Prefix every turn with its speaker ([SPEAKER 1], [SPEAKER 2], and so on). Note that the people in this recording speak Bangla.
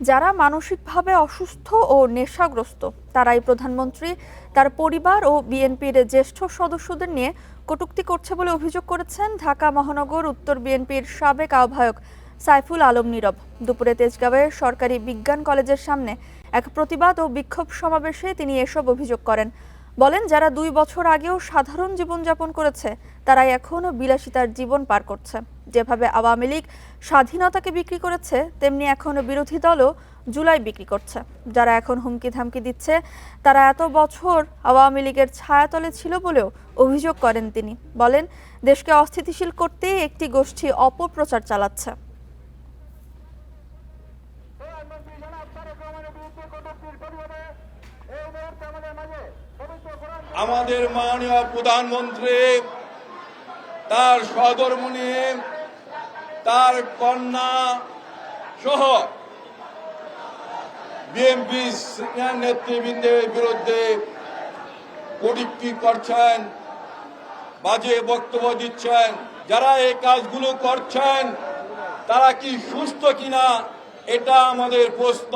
[SPEAKER 1] যারা মানসিকভাবে অসুস্থ ও নেশাগ্রস্ত তারাই প্রধানমন্ত্রী, তার পরিবার ও বিএনপির জ্যেষ্ঠ সদস্যদের নিয়ে কটূক্তি করছে বলে অভিযোগ করেছেন ঢাকা মহানগর উত্তর বিএনপির সাবেক আহ্বায়ক সাইফুল আলম নীরব। দুপুরে তেজগাঁওয়ের সরকারি বিজ্ঞান কলেজের সামনে এক প্রতিবাদ ও বিক্ষোভ সমাবেশে তিনি এসব অভিযোগ করেন। বলেন, যারা 2 বছর আগেও সাধারণ জীবনযাপন করেছে তারাই এখন বিলাসিতার জীবন পার করছে। যেভাবে আওয়ামী লীগ স্বাধীনতাকে বিক্রি করেছে, তেমনি এখন বিরোধী দলও জুলাই বিক্রি করছে। যারা এখন হুমকি ধামকি দিচ্ছে তারা এত বছর আওয়ামী লীগের ছায়াতলে ছিল বলেও অভিযোগ করেন তিনি। বলেন, দেশকে অস্থিতিশীল করতে একটি গোষ্ঠী অপপ্রচার চালাচ্ছে।
[SPEAKER 2] আমাদের মাননীয় প্রধানমন্ত্রী তার সহধর্মিণী, তার কন্যা সহ বিএনপি সিনিয়র নেতৃবৃন্দের বিরুদ্ধে কটূক্তি করছেন, বাজে বক্তব্য দিচ্ছেন। যারা এই কাজগুলো করছেন তারা কি সুস্থ কিনা এটা আমাদের প্রশ্ন।